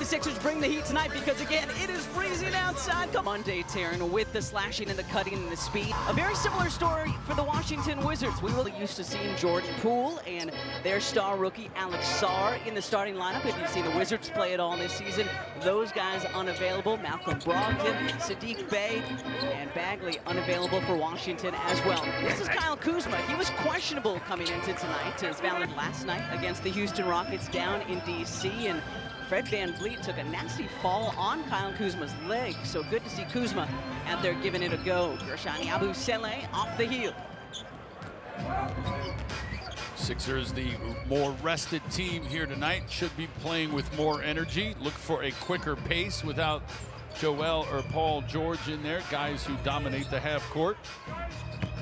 Sixers bring the heat tonight because, again, it is freezing outside. Monday, Taryn, with the slashing and the cutting and the speed. A very similar story for the Washington Wizards. We were used to seeing Jordan Poole and their star rookie Alex Sarr in the starting lineup. If you've seen the Wizards play at all this season, those guys unavailable. Malcolm Brogdon, Sadiq Bey, and Bagley unavailable for Washington as well. This is Kyle Kuzma. He was questionable coming into tonight. His valid last night against the Houston Rockets down in D.C. and Fred VanVleet took a nasty fall on Kyle Kuzma's leg, so good to see Kuzma out there giving it a go. Gershon Yabusele off the heel. Sixers, the more rested team here tonight, should be playing with more energy. Look for a quicker pace without Joel or Paul George in there, guys who dominate the half court.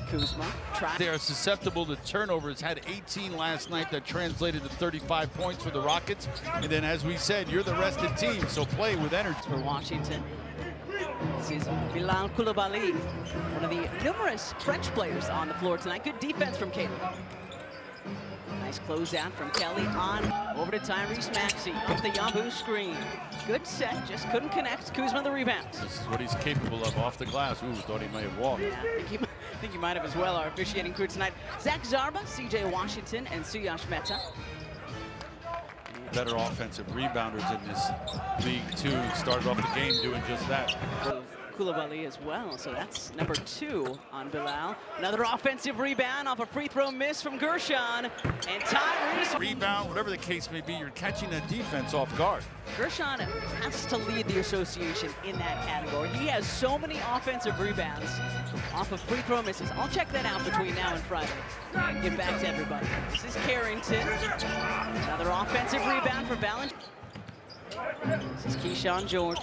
Kuzma tried. They are susceptible to turnovers. Had 18 last night. That translated to 35 points for the Rockets. And then, as we said, you're the rested team, so play with energy. For Washington, this is Bilal Coulibaly, one of the numerous French players on the floor tonight. Good defense from Caleb. Nice closeout from Kelly on over to Tyrese Maxey off the Yambu screen. Good set, just couldn't connect. Kuzma the rebounds. This is what he's capable of off the glass. Ooh, thought he might have walked. Yeah, I think he might have as well. Our officiating crew tonight: Zach Zarba, CJ Washington, and Suyash Mehta. Better offensive rebounders in this league too. Started off the game doing just that. Coulibaly as well, so that's number 2 on Bilal. Another offensive rebound off a free throw miss from Gershon, and Tyrese. Rebound, whatever the case may be, you're catching a defense off guard. Gershon has to lead the association in that category. He has so many offensive rebounds off of free throw misses. I'll check that out between now and Friday and get back to everybody. This is Carrington. Another offensive rebound for Valanciunas. This is Keyshawn George.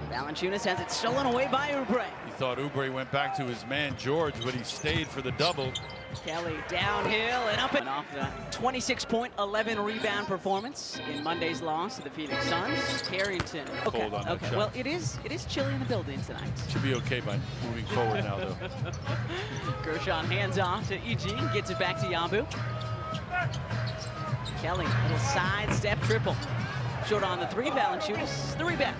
Valanciunas has it stolen away by Oubre. He thought Oubre went back to his man George, but he stayed for the double. Kelly downhill and up and off the 26-point, 11-rebound performance in Monday's loss to the Phoenix Suns. Carrington. Okay. Well, it is chilly in the building tonight. Should be okay by moving forward now, though. Gershon hands off to E.G. Gets it back to Yambu. Kelly, little sidestep triple. Short on the 3. Valanciunas the rebound.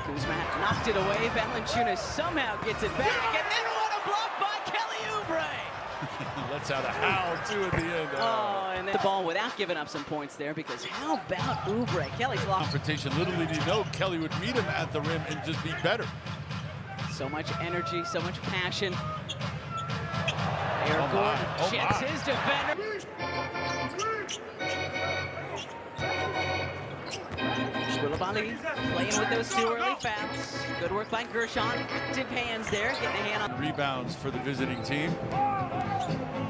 Kuzma knocked it away. Valanciunas somehow gets it back, and then what a block by Kelly Oubre! Lets out a howl too at the end. Oh, and then the ball without giving up some points there, because how about Oubre? Kelly's lost. Confrontation. Little did he know Kelly would meet him at the rim and just be better. So much energy, so much passion. Eric Gordon checks his defender. Coulibaly playing with those 2 early fouls. Good work by Gershon. Active hands there, getting a hand on. Rebounds for the visiting team.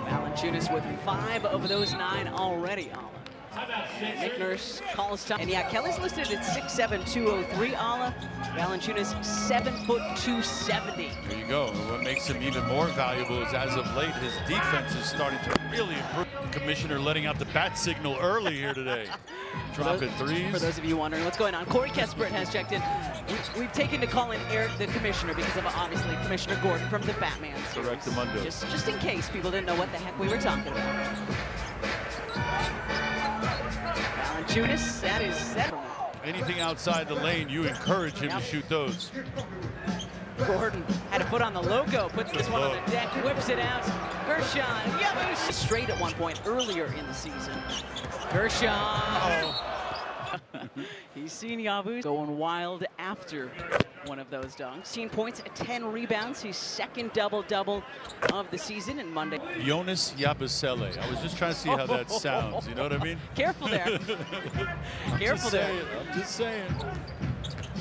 Valanciunas with 5 of those 9 already. Nick Nurse calls time. And yeah, Kelly's listed at 6'7", 203. Valanciunas 7', 270. There you go. And what makes him even more valuable is, as of late, his defense is starting to really improve. Commissioner letting out the bat signal early here today. Dropping threes. For those of you wondering what's going on, Corey Kispert has checked in. We've taken to calling Eric the Commissioner because of, obviously, Commissioner Gordon from the Batman series. Correct the Mundo. Just in case people didn't know what the heck we were talking about. Valanciunas, that is that. Anything outside the lane, you encourage him to shoot those. Gordon had a foot on the logo, puts this one on the deck, whips it out. Gershon, Yabusele straight at one point earlier in the season. Gershon. He's seen Yabusele going wild after one of those dunks. 16 points, 10 rebounds. His second double-double of the season in Monday. Jonas Yabusele. I was just trying to see how that sounds. You know what I mean? Careful there. Careful there. I'm just saying.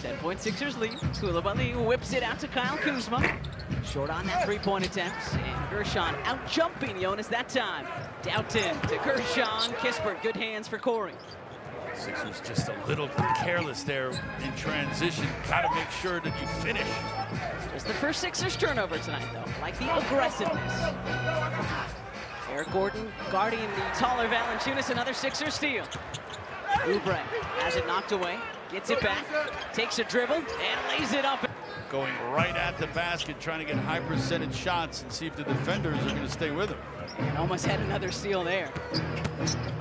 10-point Sixers lead. Coulibaly whips it out to Kyle Kuzma. Short on that 3-point attempt. And Gershon out-jumping Jonas that time. Doughton to Gershon. Kispert, good hands for Corey. Sixers just a little careless there in transition. Got to make sure that you finish. Just the first Sixers turnover tonight, though. Like the aggressiveness. Eric Gordon guarding the taller Valanciunas. Another Sixers steal. Oubre has it knocked away. Gets it back. Takes a dribble and lays it up. Going right at the basket, trying to get high percentage shots and see if the defenders are going to stay with him. And almost had another steal there.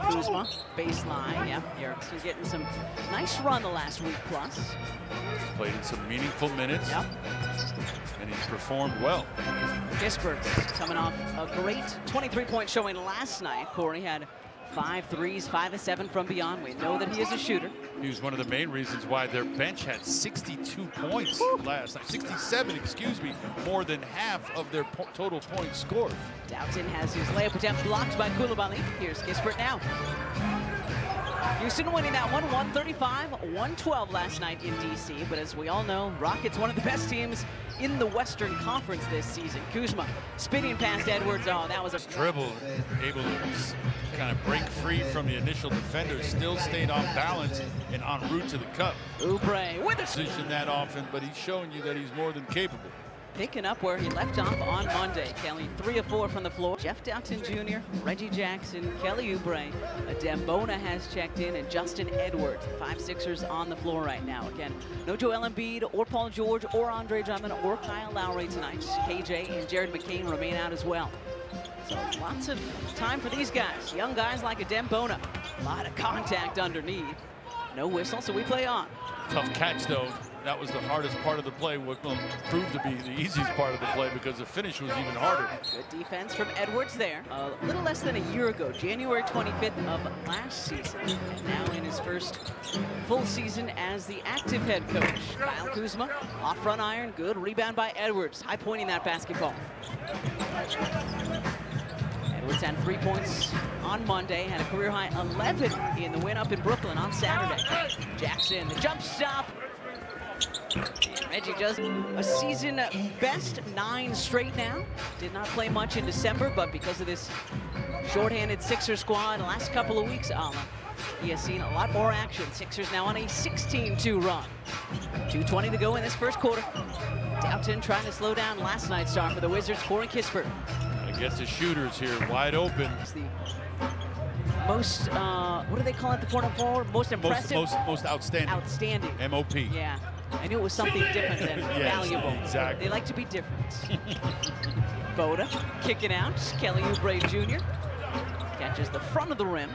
Kuzma, baseline. Yeah, Erickson getting some nice run the last week plus. He's played in some meaningful minutes. Yep. And he's performed well. Kispert coming off a great 23-point showing last night. Corey had 5 threes, 5 of 7 from beyond. We know that he is a shooter. He was one of the main reasons why their bench had 62 points last night. 67, excuse me, more than half of their total points scored. Doughton has his layup attempt blocked by Koulibaly. Here's Kispert now. Houston winning that one, 135-112 last night in DC. But as we all know, Rockets one of the best teams in the Western Conference this season. Kuzma spinning past Edwards. Oh, that was a dribble, able to kind of break free from the initial defender, still stayed on balance and en route to the cup. Oubre with a position that often, but he's showing you that he's more than capable. Picking up where he left off on Monday. Kelly 3 of 4 from the floor. Jeff Doughton Jr., Reggie Jackson, Kelly Oubre, Dembona has checked in, and Justin Edwards, the 5 Sixers on the floor right now. Again, no Joel Embiid or Paul George or Andre Drummond or Kyle Lowry tonight. KJ and Jared McCain remain out as well. So lots of time for these guys. Young guys like a Dembona. A lot of contact underneath. No whistle, so we play on. Tough catch, though. That was the hardest part of the play, what will prove to be the easiest part of the play because the finish was even harder. Good defense from Edwards there. A little less than a year ago, January 25th of last season. And now in his first full season as the active head coach. Kyle Kuzma, off front iron, good rebound by Edwards. High pointing that basketball. Edwards had 3 points on Monday, had a career high 11 in the win up in Brooklyn on Saturday. Jackson, the jump stop. And Reggie does a season best 9 straight now. Did not play much in December, but because of this shorthanded Sixer squad the last couple of weeks, he has seen a lot more action. Sixers now on a 16-2 run. 2:20 to go in this first quarter. Doughton trying to slow down last night's star for the Wizards, Corey Kispert. Gets the shooters here wide open. It's the most, what do they call it, the point forward? Most impressive? Most outstanding. Outstanding. MOP. Yeah. I knew it was something different than yes, valuable. Exactly. They like to be different. Boda kicking out. Kelly Oubre Jr. catches the front of the rim,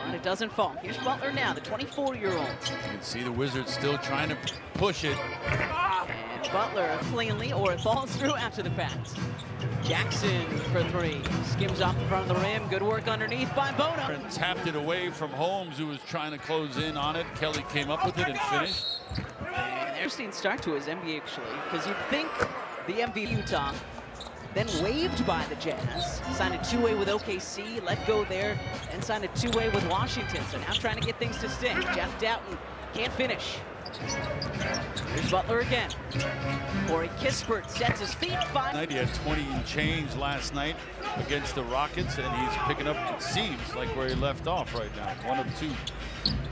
but it doesn't fall. Here's Butler now, the 24-year-old. You can see the Wizards still trying to push it. And Butler cleanly, or it falls through after the pass. Jackson for 3. Skims off the front of the rim. Good work underneath by Boda. And tapped it away from Holmes, who was trying to close in on it. Kelly came up with it and finished. And interesting start to his NBA, actually, because you'd think the MVP Utah, then waived by the Jazz, signed a 2-way with OKC, let go there, and signed a 2-way with Washington. So now trying to get things to stick. Jeff Doughton can't finish. Here's Butler again. Corey Kispert sets his feet. He had 20 and change last night against the Rockets, and he's picking up, it seems, like where he left off right now. 1 of 2.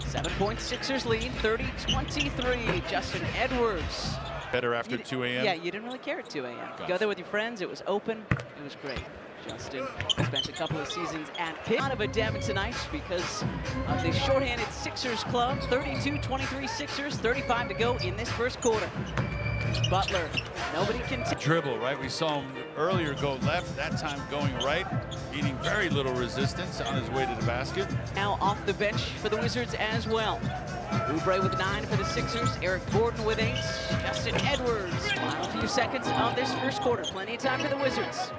7-point Sixers lead, 30-23. Justin Edwards. Better after 2 a.m.? Yeah, you didn't really care at 2 a.m. You go there with your friends, it was open, it was great. Justin spent a couple of seasons at Pitt. Out of a dem tonight because of the shorthanded Sixers club. 32-23 Sixers, 35 to go in this first quarter. Butler, nobody can dribble, right? We saw him earlier go left, that time going right, meeting very little resistance on his way to the basket. Now off the bench for the Wizards as well. Oubre with 9 for the Sixers, Eric Gordon with 8, Justin Edwards. Final few seconds of this first quarter, plenty of time for the Wizards.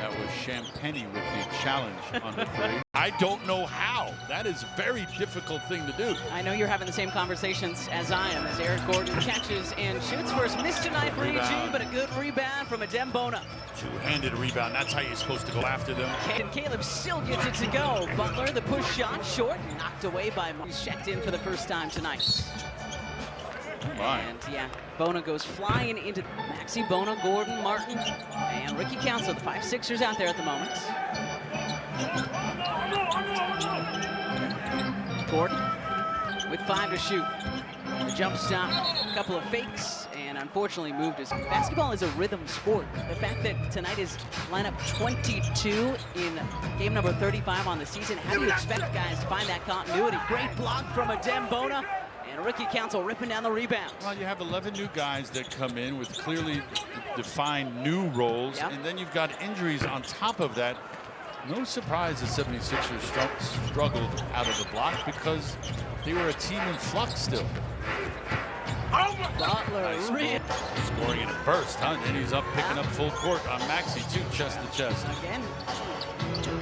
That was Champagne with the challenge on the three. I don't know how. That is a very difficult thing to do. I know you're having the same conversations as I am, as Eric Gordon catches and shoots. First miss tonight for EG, but a good rebound from a Dembona. Two-handed rebound. That's how you're supposed to go after them. And Caleb still gets it to go. Butler, the push shot, short, knocked away by Moore. He's checked in for the first time tonight. And yeah, Bona goes flying into Maxey, Bona, Gordon, Martin, and Ricky Council, the 5 Sixers out there at the moment. Gordon with 5 to shoot. The jump stop, a couple of fakes, and unfortunately moved his. Basketball is a rhythm sport. The fact that tonight is lineup 22 in game number 35 on the season, how do you expect guys to find that continuity? Great block from a Dembona. And Ricky Council ripping down the rebound. Well, you have 11 new guys that come in with clearly defined new roles, yep. And then you've got injuries on top of that. No surprise the 76ers struggled out of the block because they were a team in flux still. Butler Nice scoring in a burst, huh? And he's up picking up full court on Maxey too, chest to chest. Again,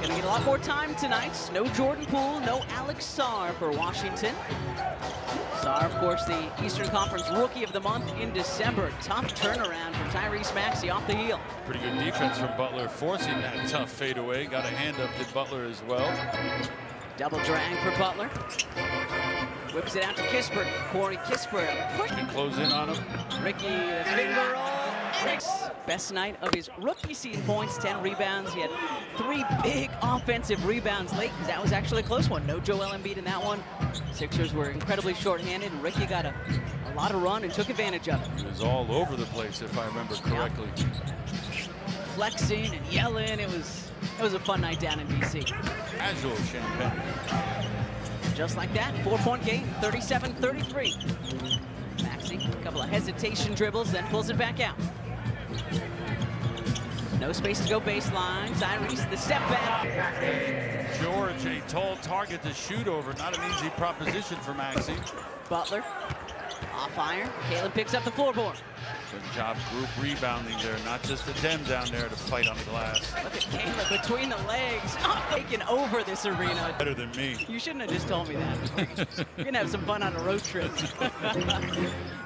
gonna get a lot more time tonight. No Jordan Poole, no Alex Sarr for Washington. Sarr, of course, the Eastern Conference Rookie of the Month in December. Tough turnaround for Tyrese Maxey off the heel. Pretty good defense from Butler, forcing that tough fadeaway. Got a hand up to Butler as well. Double drag for Butler. Whips it out to Kispert. Corey Kispert. Can close in on him. Ricky, the finger roll. Best night of his rookie season. Points, 10 rebounds. He had 3 big offensive rebounds late because that was actually a close one. No Joel Embiid in that one. Sixers were incredibly shorthanded, and Ricky got a lot of run and took advantage of it. He was all over the place, if I remember correctly. Flexing and yelling. It was a fun night down in DC. Casual Champagne. Just like that, 4-point game, 37-33. Maxey, a couple of hesitation dribbles, then pulls it back out. No space to go baseline. Tyrese, the step back. George, a tall target to shoot over. Not an easy proposition for Maxey. Butler, off iron. Caleb picks up the floorboard. Good job group rebounding there. Not just a dem down there to fight on the glass. Look at Caleb between the legs. Taking over this arena. Better than me. You shouldn't have just told me that. You're going to have some fun on a road trip.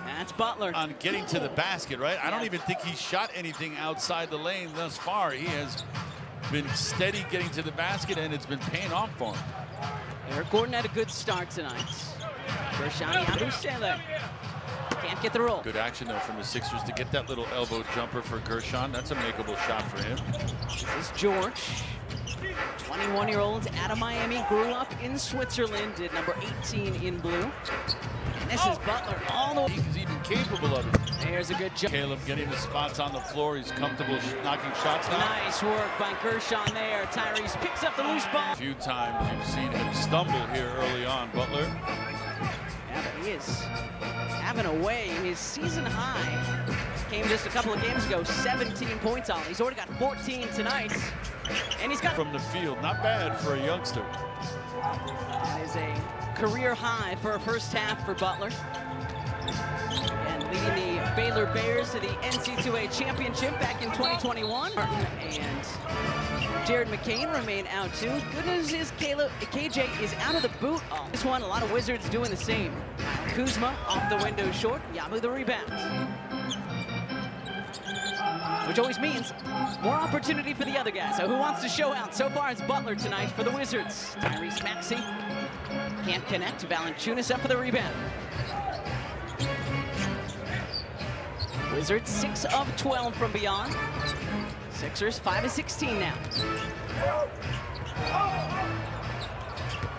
That's Butler. On getting to the basket, right? I don't even think he shot anything outside the lane thus far. He has been steady getting to the basket, and it's been paying off for him. Eric Gordon had a good start tonight. Rashani Abusele can't get the roll. Good action, though, from the Sixers to get that little elbow jumper for Gershon. That's a makeable shot for him. This is George. 21-year-old out of Miami, grew up in Switzerland, did number 18 in blue. And this is Butler all the way. He's even capable of it. There's a good jump. Caleb getting the spots on the floor. He's comfortable knocking shots down. Nice work by Gershon there. Tyrese picks up the loose ball. A few times you've seen him stumble here early on, Butler. Yeah, but he is having a way. His season high came just a couple of games ago, 17 points on. He's already got 14 tonight. And he's got from the field. Not bad for a youngster. That is a career high for a first half for Butler. And leading the Baylor Bears to the NC2A championship back in 2021. And Jared McCain remain out too. Good news is KJ is out of the boot. This one, a lot of Wizards doing the same. Kuzma off the window short. Yabu the rebound. Which always means more opportunity for the other guys. So who wants to show out? So far it's Butler tonight for the Wizards. Tyrese Maxey can't connect. Valanciunas up for the rebound. Wizards 6 of 12 from beyond. Sixers 5 of 16 now.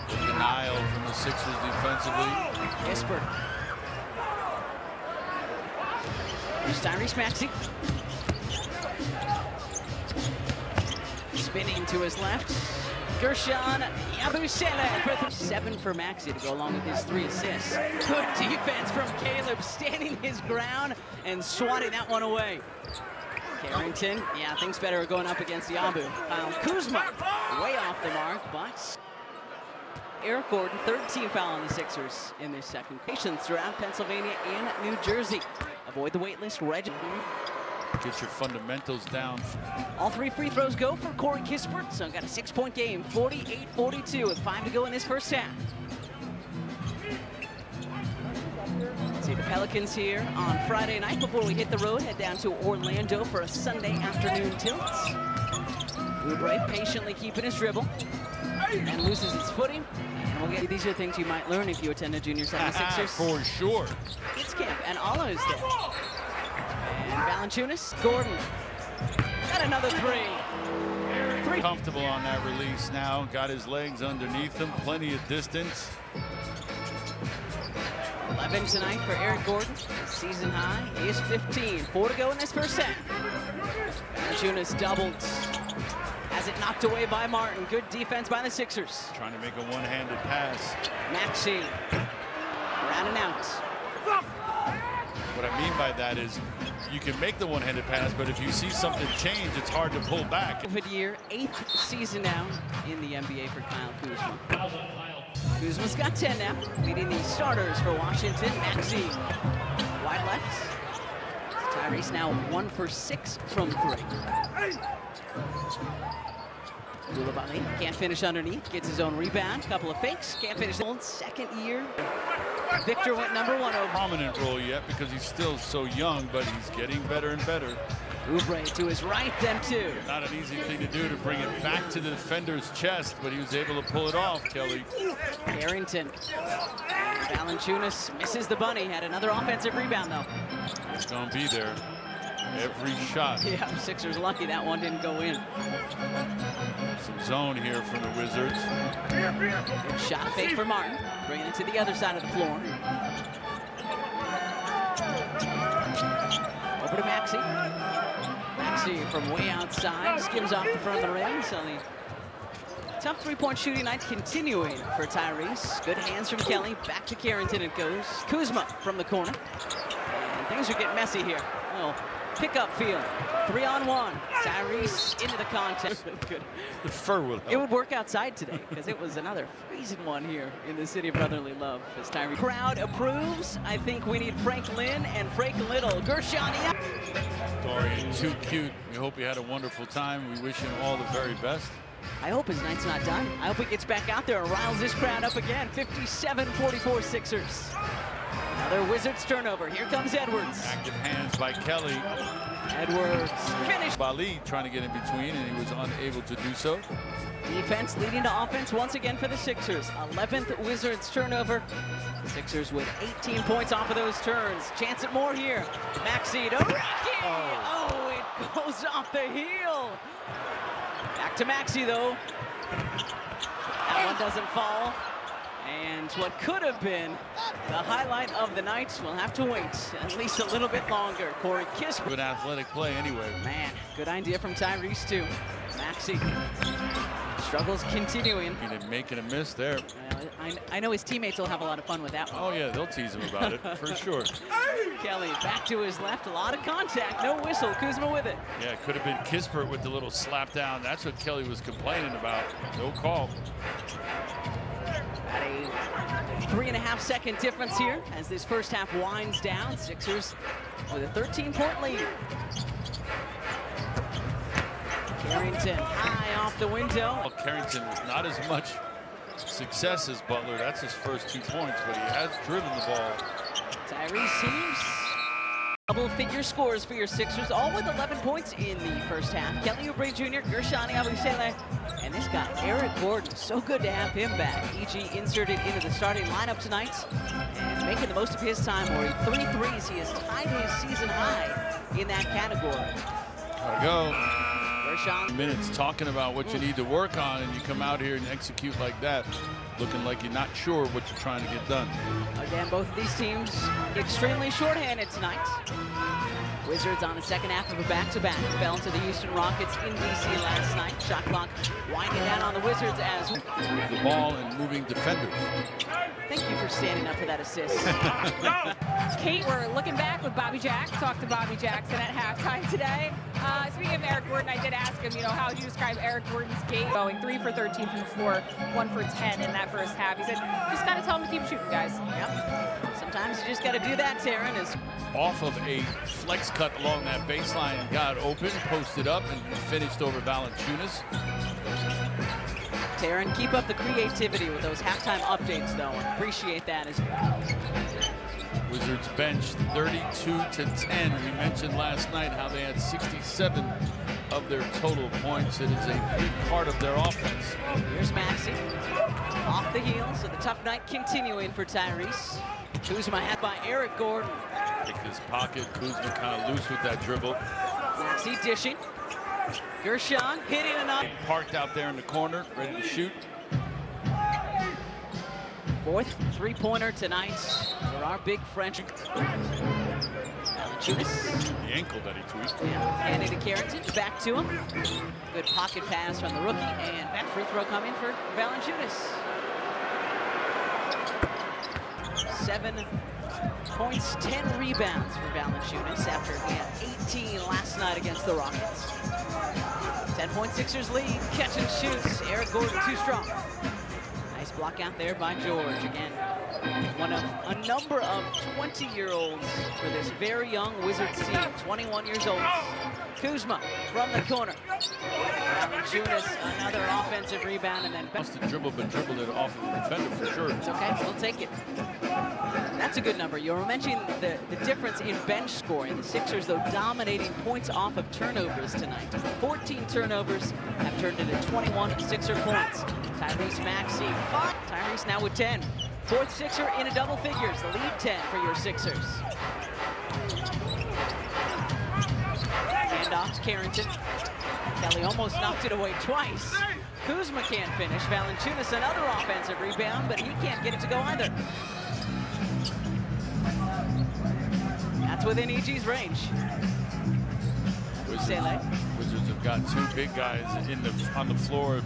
Denial from the Sixers defensively. Kispert. Here's Tyrese Maxey. Spinning to his left. Gershon Yabusele. 7 for Maxey to go along with his 3 assists. Good defense from Caleb, standing his ground and swatting that one away. Carrington, yeah, things better are going up against Yabu. Kuzma, way off the mark, but Eric Gordon, 3rd team foul on the Sixers in this second. Patients throughout Pennsylvania and New Jersey. Avoid the wait list. Get your fundamentals down. All 3 free throws go for Corey Kispert. So got a 6-point game, 48-42 with 5 to go in this first half. See the Pelicans here on Friday night before we hit the road. Head down to Orlando for a Sunday afternoon tilt. Oubre patiently keeping his dribble and loses his footing. And we'll get these are things you might learn if you attend a Junior 76ers. For sure. Kids camp, and Ala is there. And Valanciunas, Gordon, got another 3. Comfortable on that release now. Got his legs underneath him. Plenty of distance. 11 tonight for Eric Gordon. His season high is 15. 4 to go in this first set. Valanciunas doubled. Has it knocked away by Martin. Good defense by the Sixers. Trying to make a one-handed pass. Maxey, around and out. What I mean by that is you can make the one-handed pass, but if you see something change, it's hard to pull back. COVID year, 8th season now in the NBA for Kyle Kuzma. Kuzma's got 10 now, leading the starters for Washington. Maxey, wide left. Tyrese now 1 for 6 from 3. Koulibaly can't finish underneath, gets his own rebound, couple of fakes, can't finish. Second year. Victor went #1 over. Prominent role yet because he's still so young, but he's getting better and better. Oubre to his right, then 2. Not an easy thing to do to bring it back to the defender's chest, but he was able to pull it off, Kelly. Carrington. Valanciunas misses the bunny, had another offensive rebound though. It's gonna be there. Every shot. Yeah, Sixers lucky that one didn't go in. Some zone here from the Wizards. Good shot fake for Martin, bringing it to the other side of the floor. Over to Maxey. Maxey from way outside, skims off the front of the rim. So the tough three-point shooting night continuing for Tyrese. Good hands from Kelly. Back to Carrington it goes. Kuzma from the corner. And things are getting messy here. Well, pick-up field. 3-on-1. Tyrese into the contest. Good. The fur will help. It would work outside today because it was another freezing one here in the city of brotherly love. As Tyrese crowd approves, I think we need Frank Lynn and Frank Little. Gershani. Dorian, too cute. We hope he had a wonderful time. We wish him all the very best. I hope his night's not done. I hope he gets back out there and riles this crowd up again. 57-44 Sixers. Another Wizards turnover. Here comes Edwards. Active hands by Kelly. Edwards finished. Bali trying to get in between, and he was unable to do so. Defense leading to offense once again for the Sixers. 11th Wizards turnover. The Sixers with 18 points off of those turns. Chance at more here. Maxey to Ricky. Oh, it goes off the heel. Back to Maxey though. That one doesn't fall. And what could have been the highlight of the night will have to wait at least a little bit longer. Corey Kispert. Good athletic play anyway. Man, good idea from Tyrese too. Maxey. Struggles continuing. He didn't make it a miss there. I know his teammates will have a lot of fun with that one. Oh yeah, they'll tease him about it, for sure. Kelly back to his left, a lot of contact, no whistle, Kuzma with it. Yeah, it could have been Kispert with the little slap down. That's what Kelly was complaining about. No call. At a 3.5-second difference here as this first half winds down. Sixers with a 13-point lead. Carrington high off the window. Well, Carrington was not as much success as Butler. That's his first 2 points, but he has driven the ball. Tyrese teams. Double-figure scores for your Sixers, all with 11 points in the first half. Kelly Oubre Jr., Gershani Abusele, and this guy, Eric Gordon. So good to have him back. EG inserted into the starting lineup tonight and making the most of his time. Where 3 threes, he has tied his season high in that category. Gotta go. Gershon. Minutes talking about what you need to work on, and you come out here and execute like that, looking like you're not sure what you're trying to get done. Again, both of these teams extremely shorthanded tonight. Wizards on the second half of a back-to-back. Fell to the Houston Rockets in D.C. last night. Shot clock winding down on the Wizards as The ball and moving defenders. Thank you for standing up for that assist. Kate, we're looking back with Bobby Jack. Talked to Bobby Jackson at halftime today. Speaking of Eric Gordon, I did ask him, how would you describe Eric Gordon's game? Going 3 for 13 from the floor, 1 for 10 in that first half. He said, just got to tell him to keep shooting, guys. Yep. Sometimes you just got to do that, Taryn. Off of a flex cut along that baseline, got open, posted up, and finished over Valanciunas. Taryn, keep up the creativity with those halftime updates, though. Appreciate that as well. Wizards bench 32-10. We mentioned last night how they had 67 of their total points. It is a big part of their offense. Here's Maxey off the heel, so the tough night continuing for Tyrese. Kuzma had by Eric Gordon. Pick his pocket. Kuzma kind of loose with that dribble. Maxey dishing. Gershon hitting another. Parked out there in the corner, ready to shoot. Fourth three-pointer tonight for our big French. Valanciunas. The ankle that he tweaked. Yeah, handing to Carrington, back to him. Good pocket pass from the rookie, and that free throw coming for Valanciunas. 7 points, 10 rebounds for Valanciunas after he had 18 last night against the Rockets. 10-point Sixers lead, catch and shoots. Eric Gordon too strong. Nice block out there by George. Again, one of a number of 20-year-olds for this very young Wizards team, 21 years old. Kuzma from the corner. Valanciunas, another offensive rebound, and then Wants to dribble, but dribbled it off of the defender for sure. it's okay, we'll take it. That's a good number. You were mentioning the difference in bench scoring. The Sixers, though, dominating points off of turnovers tonight. 14 turnovers have turned into 21 Sixer points. Tyrese Maxey, Tyrese now with 10. Fourth Sixer into double figures. The lead 10 for your Sixers. Handoff to Carrington. Kelly almost knocked it away twice. Kuzma can't finish. Valanciunas another offensive rebound, but he can't get it to go either. That's within EG's range. Wizards have got two big guys on the floor,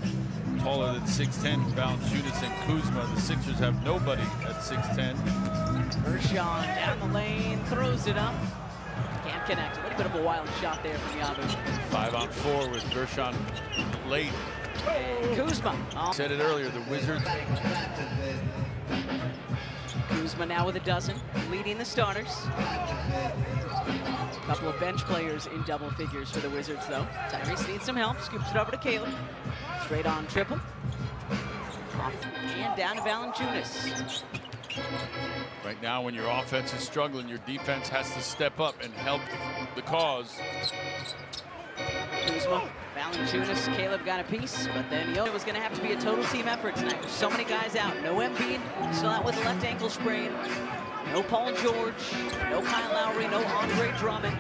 taller than 6'10", Valanciunas and Kuzma. The Sixers have nobody at 6'10". Gershon down the lane, throws it up. Can't connect. A little bit of a wild shot there from Yabu. 5-on-4 with Gershon late. And Kuzma. Said it earlier, the Wizards. Kuzma now with a dozen, leading the starters. A couple of bench players in double figures for the Wizards, though. Tyrese needs some help, scoops it over to Caleb. Straight on triple. Off and down to Valanciunas. Right now, when your offense is struggling, your defense has to step up and help the cause. Kuzma, Valanciunas, Caleb got a piece, but then it was going to have to be a total team effort tonight. So many guys out. No Embiid, still out with a left ankle sprain. No Paul George, no Kyle Lowry, no Andre Drummond.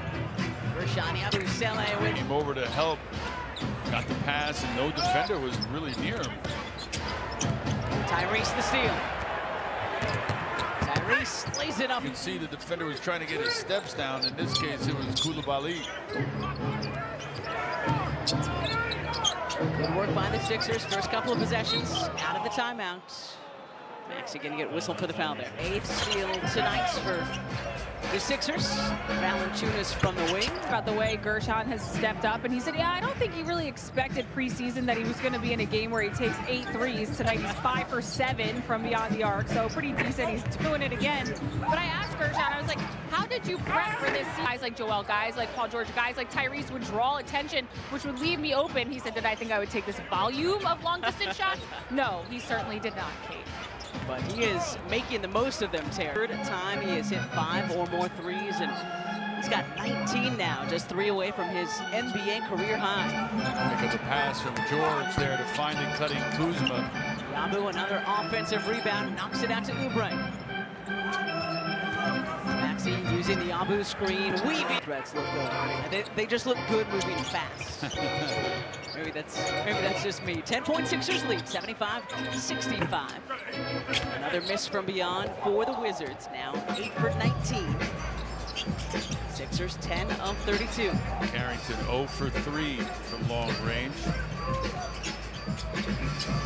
Gershon Yabusele with Came over to help, got the pass, and no defender was really near him. Tyrese the steal. Tyrese lays it up. You can see the defender was trying to get his steps down. In this case, it was Koulibaly. Good work by the Sixers. First couple of possessions out of the timeout. Maxey going to get whistled for the foul there. 8th steal tonight for the Sixers. Valanciunas from the wing. About the way Gershon has stepped up, and he said, yeah, I don't think he really expected preseason that he was going to be in a game where he takes 8 threes. Tonight he's 5 for 7 from beyond the arc, so pretty decent. He's doing it again. But I asked Gershon, I was like, how did you prep for this? Guys like Joel, guys like Paul George, guys like Tyrese would draw attention, which would leave me open. He said, did I think I would take this volume of long-distance shots? No, he certainly did not, Kate. But he is making the most of them, Terry. Third time he has hit 5 or more threes, and he's got 19 now, just 3 away from his NBA career high. Look at the pass from George there to find and cutting Kuzma. Yabu, another offensive rebound, knocks it out to Oubre. Maxey using the Yabu screen, weaving. Threats look good. They just look good moving fast. Maybe that's just me. 10-point Sixers lead, 75-65. Another miss from beyond for the Wizards. Now 8 for 19. Sixers 10 of 32. Carrington 0 for 3 from long range.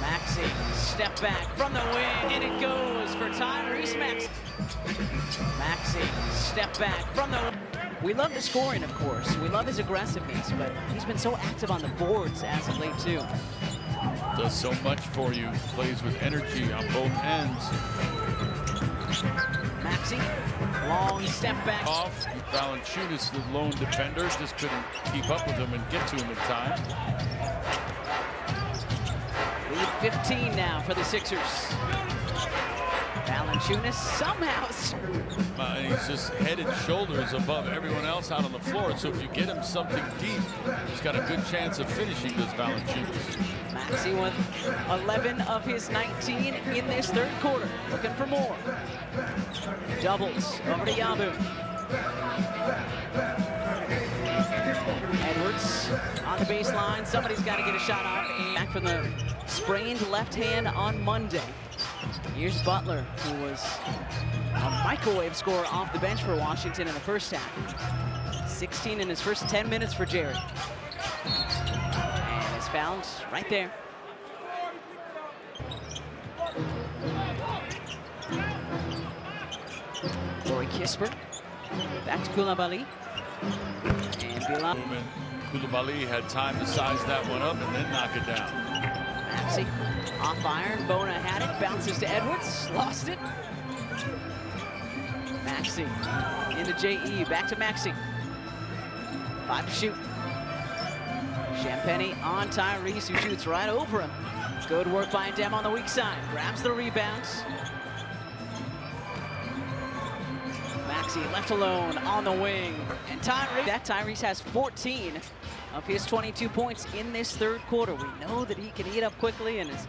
Maxey, step back from the wing, and it goes for Tyrese Maxey. Maxey, step back from the wing. We love the scoring, of course. We love his aggressiveness, but he's been so active on the boards as of late, too. Does so much for you. Plays with energy on both ends. Maxey, long step back. Off. Valanciunas, the lone defender, just couldn't keep up with him and get to him in time. Lead 15 now for the Sixers. Valanciunas somehow. And he's just head and shoulders above everyone else out on the floor. So if you get him something deep, he's got a good chance of finishing this Valanciunas. Maxey with 11 of his 19 in this third quarter. Looking for more. Doubles over to Yabu. Edwards on the baseline. Somebody's got to get a shot off. Back from the sprained left hand on Monday. Here's Butler, who was a microwave scorer off the bench for Washington in the first half. 16 in his first 10 minutes for Jared. And is fouled right there. For Kisper. Back to Koulibaly. And Bilal. Koulibaly had time to size that one up and then knock it down. Maxey off iron. Bona had it. Bounces to Edwards. Lost it. Maxey into J.E. Back to Maxey. 5 to shoot. Champagny on Tyrese, who shoots right over him. Good work by Dem on the weak side. Grabs the rebounds. Maxey left alone on the wing. And Tyrese has 14 of his 22 points in this third quarter. We know that he can eat up quickly, and as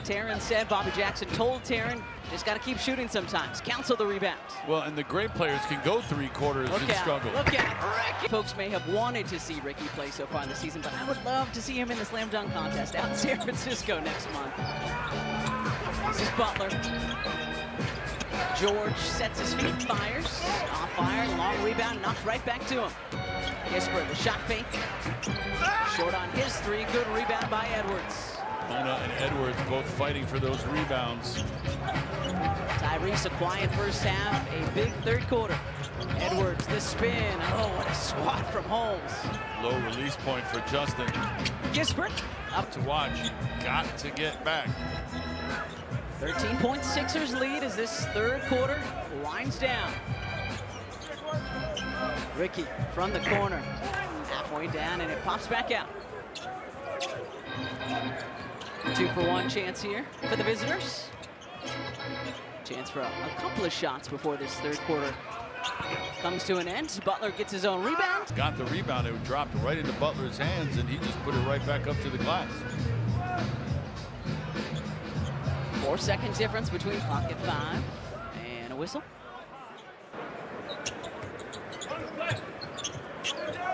Taryn said, Bobby Jackson told Taryn, just got to keep shooting sometimes. Cancel the rebounds. Well, and the great players can go 3 quarters and struggle. Look at Ricky. Folks may have wanted to see Ricky play so far in the season, but I would love to see him in the slam dunk contest out in San Francisco next month. This is Butler. George sets his feet, fires. Off iron, long rebound, knocked right back to him. Kisper, the shot fake. Short on his 3, good rebound by Edwards. Bona and Edwards both fighting for those rebounds. Tyrese, a quiet first half, a big third quarter. Edwards, the spin. Oh, what a swat from Holmes. Low release point for Justin. Kisper. Up to watch. Got to get back. 13-point Sixers lead as this third quarter winds down. Ricky from the corner. Halfway down, and it pops back out. 2-for-1 chance here for the visitors. Chance for a couple of shots before this third quarter comes to an end. Butler gets his own rebound. Got the rebound. It dropped right into Butler's hands, and he just put it right back up to the glass. 4-second difference between clock at 5 and a whistle.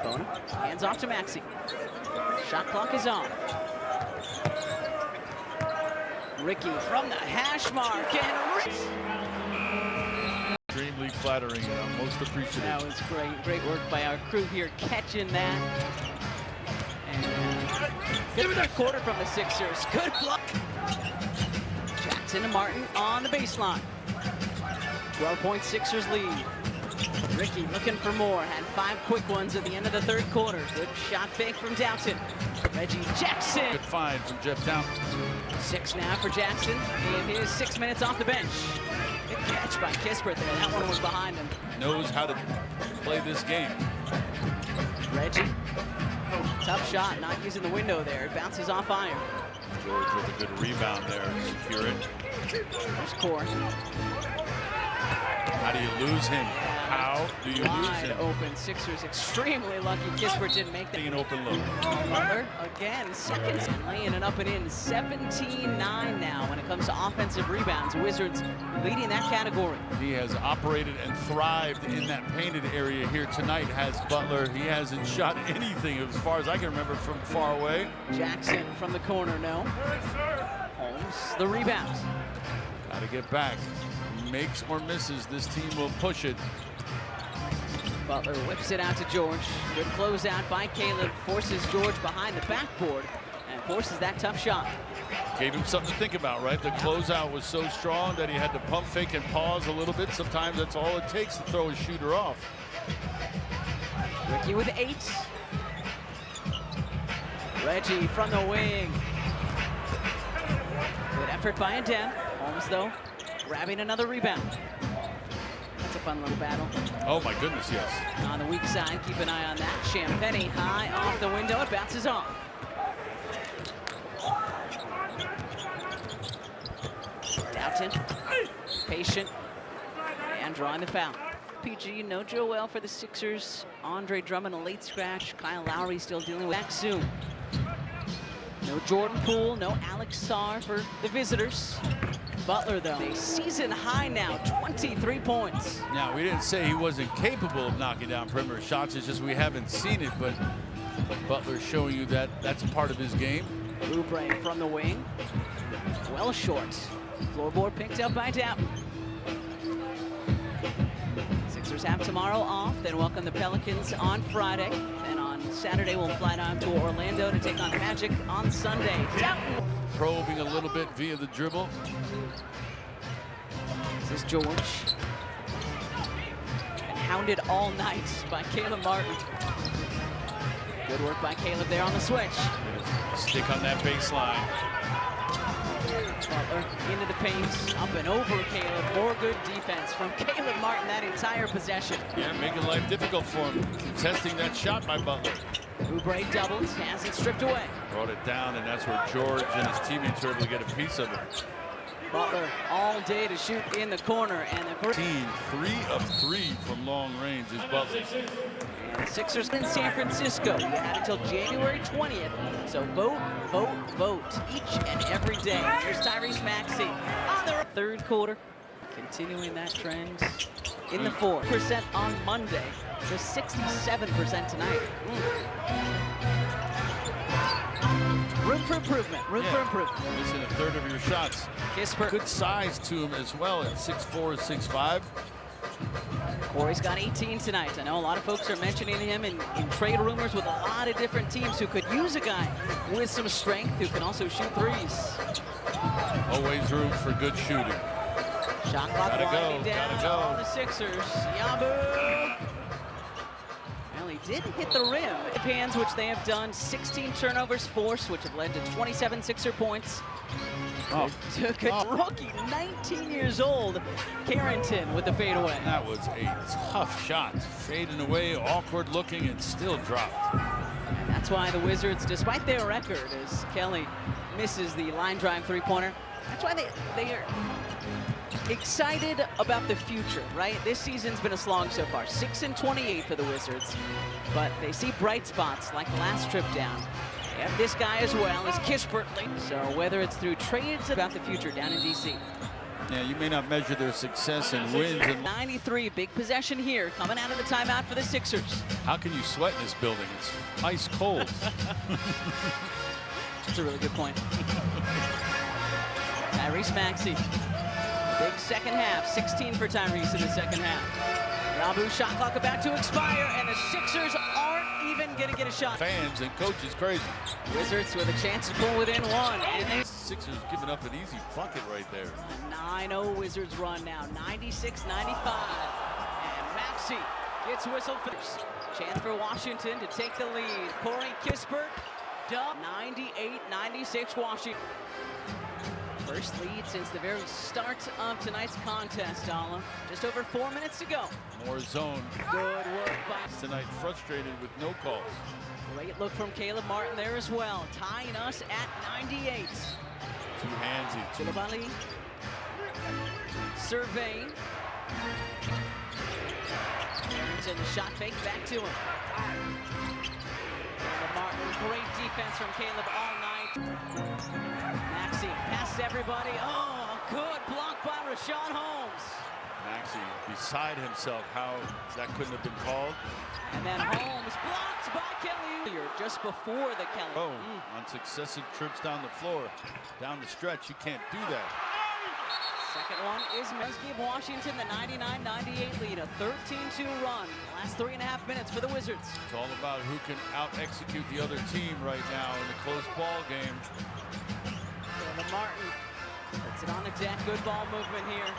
Bona hands off to Maxey. Shot clock is on. Ricky from the hash mark, and Extremely flattering, and I'm most appreciative. that was great. Great work by our crew here catching that. And good third quarter from the Sixers. Good block. Jackson and Martin on the baseline. 12-point Sixers lead. Ricky looking for more. Had 5 quick ones at the end of the third quarter. Good shot fake from Downton. Reggie Jackson. Good find from Jeff Downton. 6 now for Jackson in his 6 minutes off the bench. Good catch by Kisper there. That one was behind him. Knows how to play this game. Reggie. Tough shot, not using the window there. It bounces off iron. George with a good rebound there. Secure it. There's Core. How do you lose him? How do you lose Wide him? open. Sixers extremely lucky. Kisper didn't make that. An open look. Butler again, second, and laying it up and in. 17-9 now when it comes to offensive rebounds. Wizards leading that category. He has operated and thrived in that painted area here tonight, has Butler. He hasn't shot anything, as far as I can remember, from far away. Jackson from the corner, no. Holmes, the rebound. Got to get back. Makes or misses, this team will push it. Butler whips it out to George. Good closeout by Caleb. Forces George behind the backboard and forces that tough shot. Gave him something to think about, right? The closeout was so strong that he had to pump fake and pause a little bit. Sometimes that's all it takes to throw a shooter off. Ricky with 8. Reggie from the wing. Good effort by Adem. Holmes, though, grabbing another rebound. That's a fun little battle. Oh, my goodness, yes. On the weak side, keep an eye on that. Champagny high off the window. It bounces off. Downton, patient, and drawing the foul. PG, no Joel for the Sixers. Andre Drummond, a late scratch. Kyle Lowry still dealing with back soon. No Jordan Poole, no Alex Sarr for the visitors. Butler, though, a season high now, 23 points. Now, we didn't say he wasn't capable of knocking down perimeter shots. It's just we haven't seen it, but Butler's showing you that that's part of his game. Oubre from the wing. Well short. Floorboard picked up by Downton. Sixers have tomorrow off, then welcome the Pelicans on Friday. Then on Saturday, we'll fly down to Orlando to take on the Magic on Sunday. Downton. Probing a little bit via the dribble. This is George. hounded all night by Caleb Martin. Good work by Caleb there on the switch. Stick on that baseline. Butler into the paint, up and over Caleb. More good defense from Caleb Martin that entire possession. Yeah, making life difficult for him. Contesting that shot by Butler. Oubre doubles, has it stripped away. Brought it down, and that's where George and his teammates were able to get a piece of it. Butler all day to shoot in the corner, and the 3 of 3 from long range is Butler. And the Sixers in San Francisco. You have until January 20th. So vote, vote, vote each and every day. Here's Tyrese Maxey on the third quarter. Continuing that trend in the 4% on Monday to 67% tonight. Room for improvement. Room for improvement. Missing a third of your shots. Kispert. Good size to him as well at 6'4", 6'5". Corey's got 18 tonight. I know a lot of folks are mentioning him in trade rumors with a lot of different teams who could use a guy with some strength who can also shoot threes. Always room for good shooting. Shot clock winding down gotta go. on the Sixers. Yabu. Well, he did hit the rim. Hands, which they have done 16 turnovers forced, which have led to 27 Sixer points. Oh. Took a rookie, 19 years old, Carrington with the fadeaway. That was a tough shot. Fading away, awkward looking, and still dropped. And that's why the Wizards, despite their record, as Kelly misses the line drive three-pointer, that's why they are excited about the future, right? This season's been a slog so far. 6-28 for the Wizards, but they see bright spots like the last trip down. They have this guy as well as Kispert. So whether it's through trades about the future down in DC. Yeah, you may not measure their success in wins. 93, big possession here, coming out of the timeout for the Sixers. How can you sweat in this building? It's ice cold. That's a really good point. Tyrese Maxey, big second half, 16 for Tyrese in the second half. Yabu shot clock about to expire, and the Sixers aren't even going to get a shot. Fans and coaches crazy. Wizards with a chance to pull within one. And they Sixers giving up an easy bucket right there. a 9-0 Wizards run now, 96-95. And Maxey gets whistled for this. Chance for Washington to take the lead. Corey Kispert, dub 98-96 Washington. First lead since the very start of tonight's contest, Alla. Just over 4 minutes to go. More zone. Good work by Tonight frustrated with no calls. Great look from Caleb Martin there as well, tying us at 98. Too handsy. Chilabali surveying. And the shot fake back to him. Caleb Martin, great defense from Caleb all night. Maxey passes everybody. Oh, good block by Rashawn Holmes. Maxey beside himself how that couldn't have been called. And then Holmes blocked by Kelly just before the Kelly. Oh, on successive trips down the floor, down the stretch, you can't do that. Second one is does give Washington the 99-98 lead, a 13-2 run. Last 3.5 minutes for the Wizards. It's all about who can out-execute the other team right now in the close ball game. Caleb Martin puts it on the deck. Good ball movement here.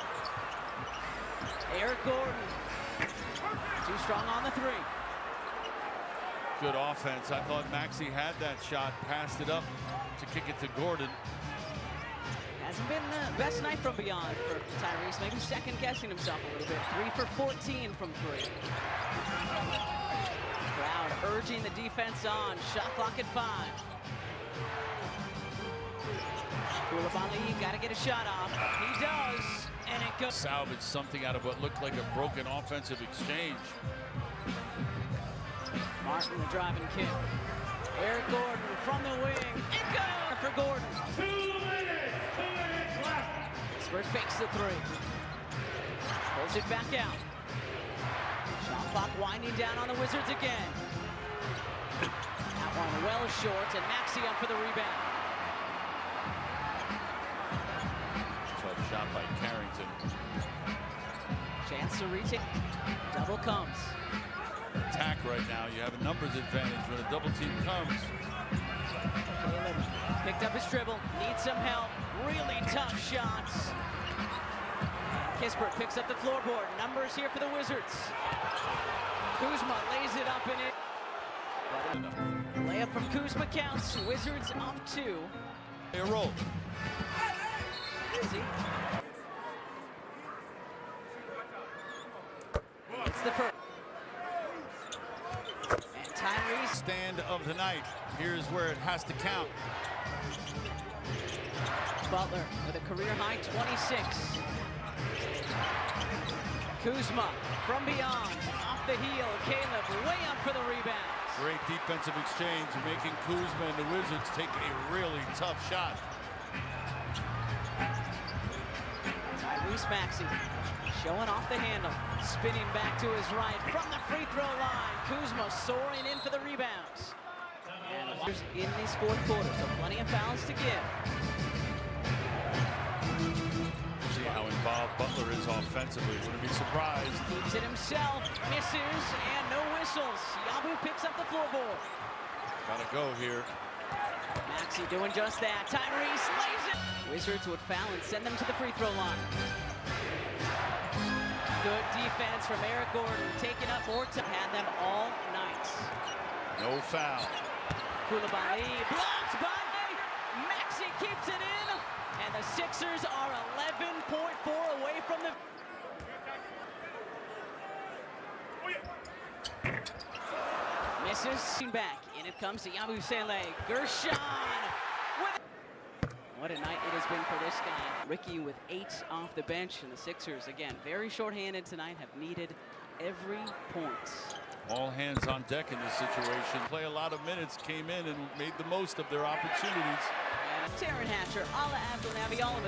Eric Gordon, too strong on the three. Good offense. I thought Maxey had that shot, passed it up to kick it to Gordon. Hasn't been the best night from beyond for Tyrese. Maybe second guessing himself a little bit. 3 for 14 from 3. Crowd urging the defense on. Shot clock at 5. Koulibaly got to get a shot off. He does, and it goes. Salvaged something out of what looked like a broken offensive exchange. Martin the driving kick. Eric Gordon from the wing. It goes for Gordon. 2 minutes. Spurs fakes the three. Pulls it back out. Shot clock winding down on the Wizards again. That one well short, and Maxey up for the rebound. Tough shot by Carrington. Chance to retake. Double comes. Attack right now. You have a numbers advantage when a double team comes. Caleb picked up his dribble. Needs some help. Really tough shots. Kispert picks up the floorboard. Numbers here for the Wizards. Kuzma lays it up in it. Layup from Kuzma counts. Wizards up 2. A roll. Easy. It's the first. And Tyrese. Stand of the night. Here's where it has to count. Butler with a career-high 26. Kuzma from beyond. Off the heel. Caleb way up for the rebound. Great defensive exchange, making Kuzma and the Wizards take a really tough shot. Tyrese Maxey showing off the handle. Spinning back to his right from the free throw line. Kuzma soaring in for the rebounds. And in this fourth quarter, so plenty of fouls to give. See how involved Butler is offensively. Wouldn't be surprised. Keeps it himself, misses, and no whistles. Yabu picks up the floorboard. Gotta go here. Maxey doing just that. Tyrese lays it. Wizards would foul and send them to the free throw line. Good defense from Eric Gordon, taking up more time. Had them all night. No foul. Koulibaly blocked by Maxey, keeps it in, and the Sixers are 11.4 away from the. Misses. Back, in it comes to Yabusele. Gershon. What a night it has been for this guy. Ricky with 8 off the bench, and the Sixers, again, very shorthanded tonight, have needed every point. All hands on deck in this situation. Play a lot of minutes, came in and made the most of their opportunities. And Taryn Hatcher, Ala Abdel Nabi, all of us.